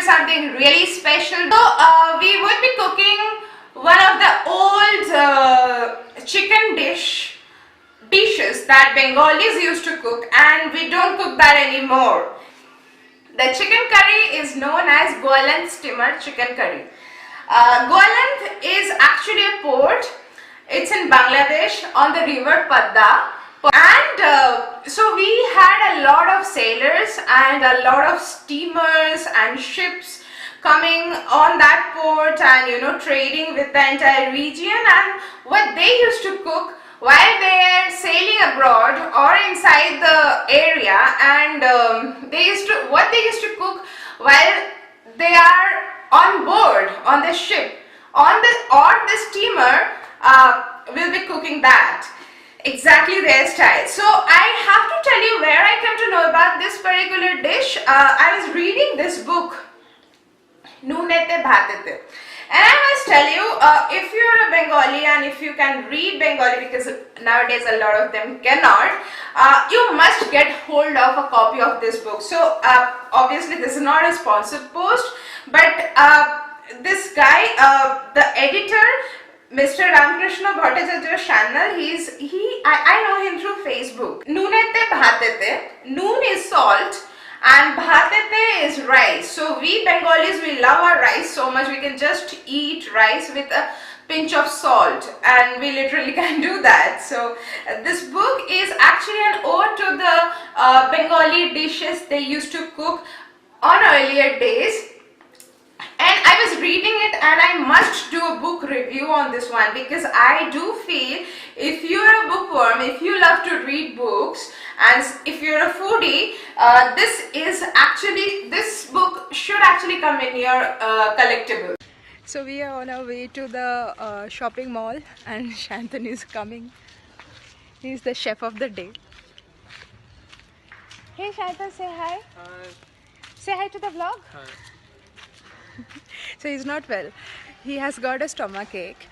something really special. So we would be cooking one of the old chicken dishes that Bengalis used to cook, and we don't cook that anymore. The chicken curry is known as Goalondo steamer chicken curry. Goalondo is actually a port. It's in Bangladesh on the river Padda. And so we had a lot of sailors and a lot of steamers and ships coming on that port and trading with the entire region. And what they used to cook while they are sailing abroad or inside the area, and what they used to cook while they are on board on the ship or the steamer, will be cooking that exactly their style. So I have to tell you where I came to know about this particular dish. I was reading this book, Noonete Bhatete. And I must tell you, if you're a Bengali and if you can read Bengali, because nowadays a lot of them cannot, you must get hold of a copy of this book. So obviously this is not a sponsored post, but this guy, the editor, Mr. Ramkrishna Bhattacharya's channel, I know him through Facebook. Noonete Bhatete. Noon is salt and bhatete is rice. So we Bengalis, we love our rice so much, we can just eat rice with a pinch of salt, and we literally can do that. So this book is actually an ode to the Bengali dishes they used to cook on earlier days. And I was reading it, and I must do a book review on this one, because I do feel if you're a bookworm, if you love to read books, and if you're a foodie, this book should actually come in your collectible. So we are on our way to the shopping mall, and Shantanu is coming. He's the chef of the day. Hey Shantanu, say hi. Hi. Say hi to the vlog. Hi. So he's not well. He has got a stomach ache.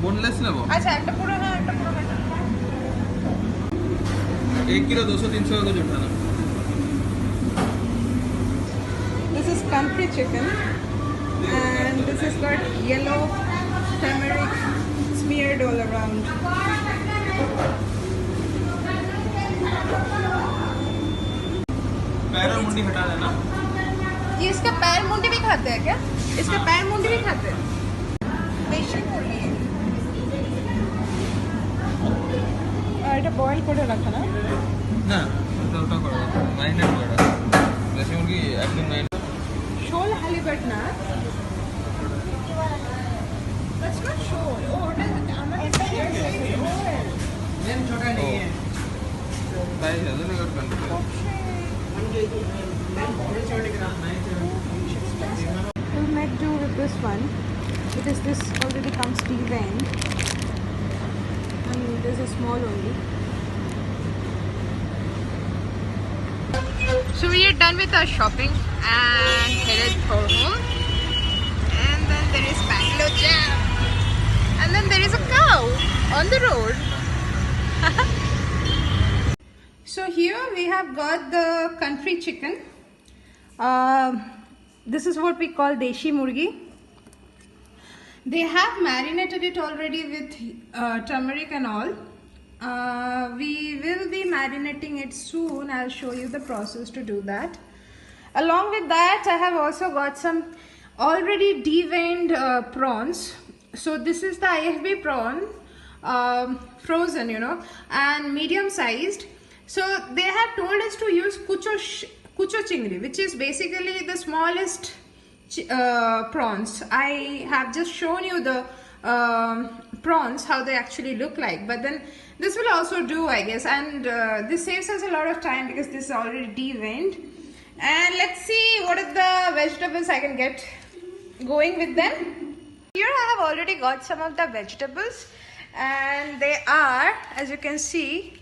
Boneless लेबो अच्छा একটা পুরো না একটা পুরো কাটা 1 kilo 200-300 का उठाना. This is country chicken, and this has got yellow turmeric smeared all around. पैर और मुंडी हटा देना. ये इसका पैर मुंडी भी खाते हैं क्या? इसका पैर मुंडी भी खाते हैं? देशी मुर्गी এটা বয়েল করে রাখা না? না, ওটা করে মারিনেট করে রাখা. দেশি মুরগি একদম নাই. শোল হালিবাট না? That's not শোল. ওটা আমার মেন ছোটা नहीं है. তাই জানেন না করবেন. We'll make do with this one, because this already comes deveined. This is small only. So we are done with our shopping and headed for home. And then there is Bangalore jam. And then there is a cow on the road. So here we have got the country chicken. This is what we call deshi murgi. They have marinated it already with turmeric and all. We will be marinating it soon. I'll show you the process to do that. Along with that, I have also got some already deveined prawns. So this is the IFB prawn, frozen, and medium sized. So they have told us to use kucho chingri, which is basically the smallest prawns. I have just shown you the prawns, how they actually look like, but then this will also do, I guess, and this saves us a lot of time because this is already deveined. And let's see what are the vegetables I can get going with them. Here I have already got some of the vegetables, and they are, as you can see,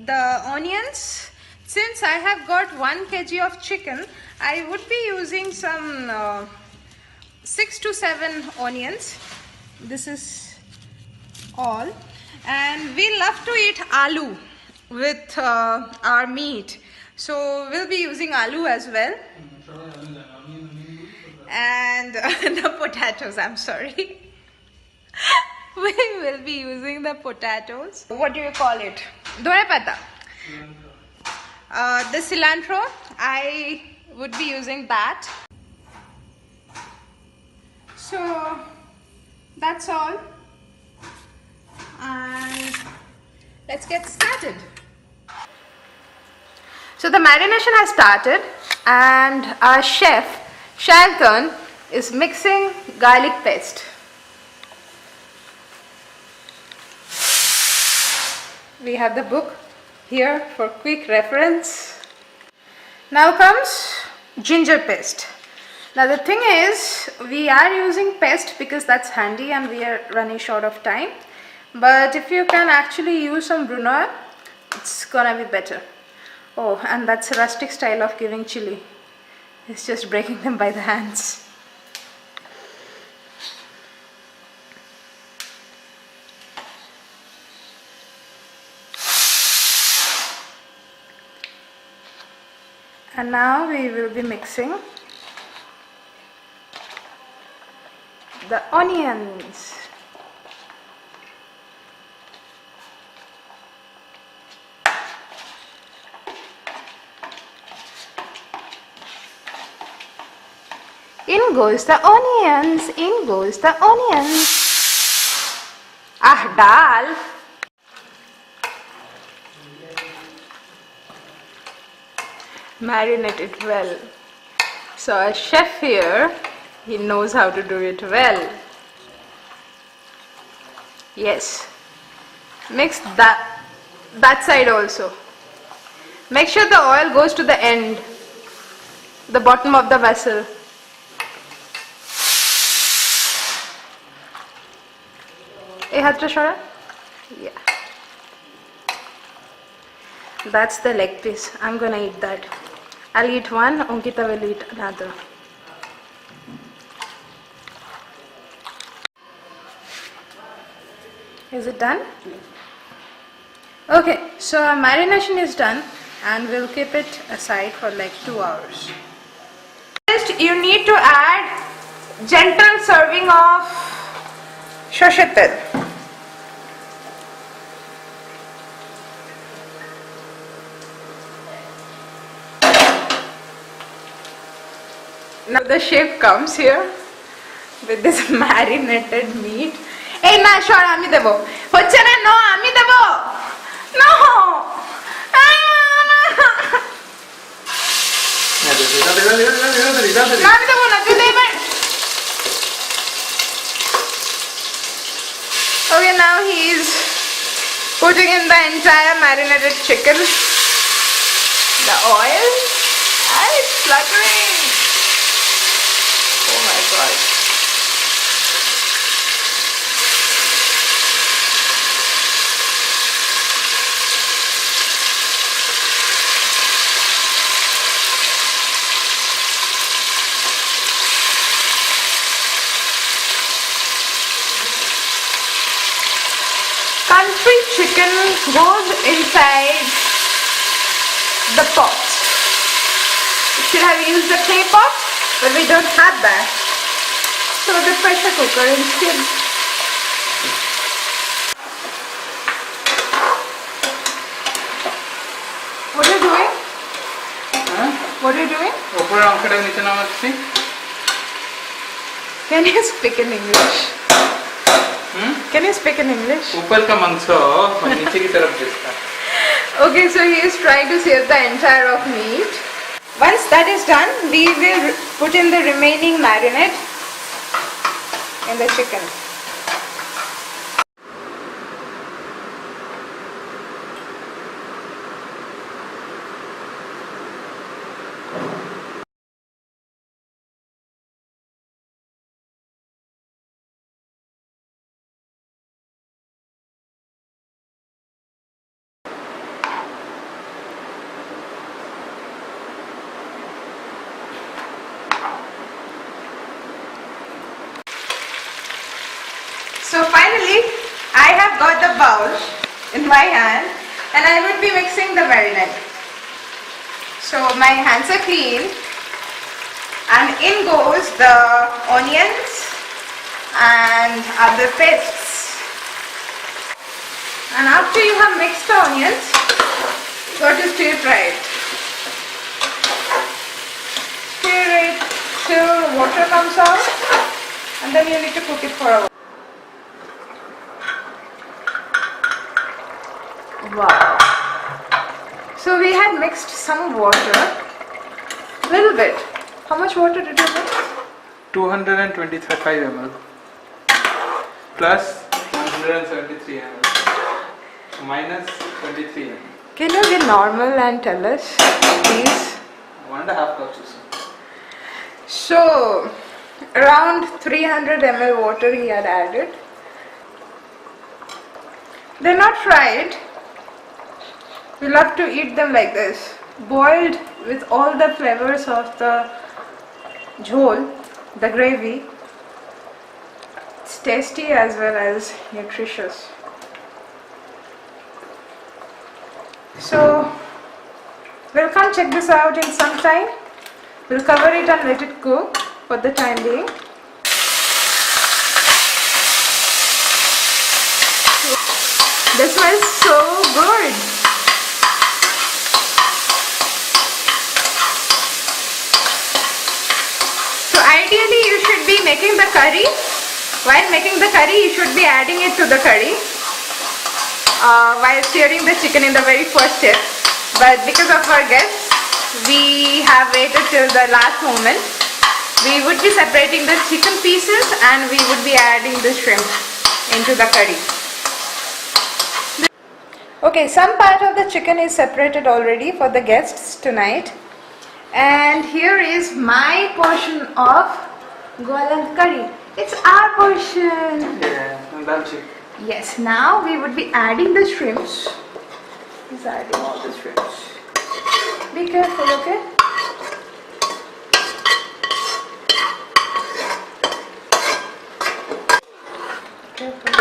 the onions. Since I have got 1 kg of chicken, I would be using some 6 to 7 onions. This is all. And we love to eat aloo with our meat. So we'll be using aloo as well. And the potatoes, I'm sorry. We will be using the potatoes. What do you call it? Dore pata. The cilantro, I would be using that. So that's all. And let's get started. So the marination has started, and our chef Shanton is mixing garlic paste. We have the book here for quick reference. Now comes ginger paste. Now the thing is, we are using paste because that's handy and we are running short of time. But if you can actually use some brunoise, it's gonna be better. Oh, and that's a rustic style of giving chili. It's just breaking them by the hands. And now we will be mixing the onions. In goes the onions, in goes the onions. Ah, dal. Marinate it well. So a chef here, he knows how to do it well. Yes. Mix that side also. Make sure the oil goes to the end, the bottom of the vessel. Yeah. That's the leg piece. I'm gonna eat that. I'll eat one, Ankita will eat another. Is it done? Okay, so our marination is done and we'll keep it aside for like 2 hours. First, you need to add gentle serving of shoshe tel. Now the chef comes here with this marinated meat. Hey, na short ami debo. Hocche na no ami debo. No. Na ami debo na tu debe. Okay, now he's putting in the entire marinated chicken. The oil. Ah, it's fluttering. Oh my god. Country chicken goes inside the pot. We should have used the clay pot, but we don't have that. So the pressure cooker instead. What are you doing? Huh? What are you doing? Can you speak in English? Can you speak in English? ऊपर का मांस नीचे की तरफ देता. Okay, so he is trying to save the entire of meat. Once that is done, we will put in the remaining marinade in the chicken. So finally, I have got the bowl in my hand and I would be mixing the marinade. So my hands are clean and in goes the onions and other pastes. And after you have mixed the onions, go to stir fry it. Stir it till water comes out and then you need to cook it for a while. Wow. So we had mixed some water, little bit. How much water did you mix? 225 ml plus 173 ml minus 23 ml. Can you be normal and tell us, please? 1.5 cups. So, around 300 ml water he had added. They're not fried. We love to eat them like this, boiled with all the flavors of the jhol, the gravy. It's tasty as well as nutritious. So, we'll come check this out in some time. We'll cover it and let it cook for the time being. This smells so good. So ideally you should be making the curry. While making the curry, you should be adding it to the curry while stirring the chicken in the very first step. But because of our guests, we have waited till the last moment. We would be separating the chicken pieces and we would be adding the shrimp into the curry. Okay, some part of the chicken is separated already for the guests tonight. And here is my portion of Goalondo curry. It's our portion. Yeah, that's it. Yes, now we would be adding the shrimps. He's adding all the shrimps. Be careful, okay? Careful.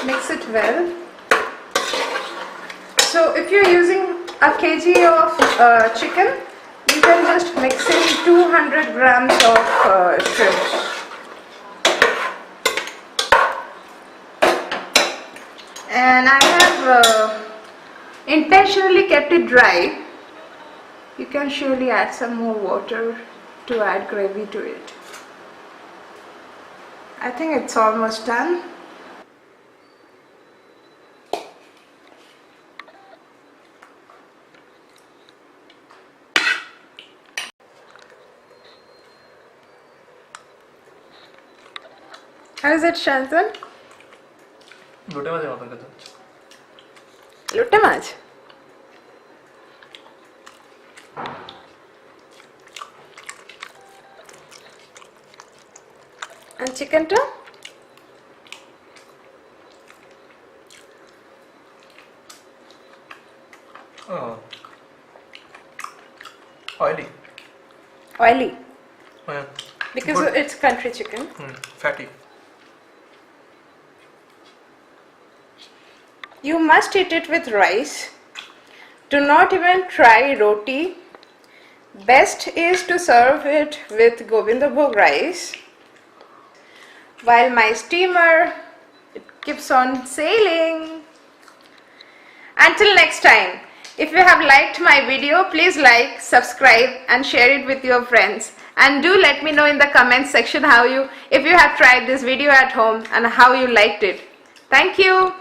Mix it well. So if you're using a kg of chicken, you can just mix in 200 grams of shrimps. And I have intentionally kept it dry. You can surely add some more water to add gravy to it. I think it's almost done. How is it, Shantanu? Lotte mach. And chicken too? Oh. Oily. Oily. Oh, yeah. Because Good. it's country chicken. Fatty. You must eat it with rice. Do not even try roti. Best is to serve it with Govinda rice. While my steamer, it keeps on sailing. Until next time, if you have liked my video, please like, subscribe and share it with your friends. And do let me know in the comments section if you have tried this video at home and how you liked it. Thank you.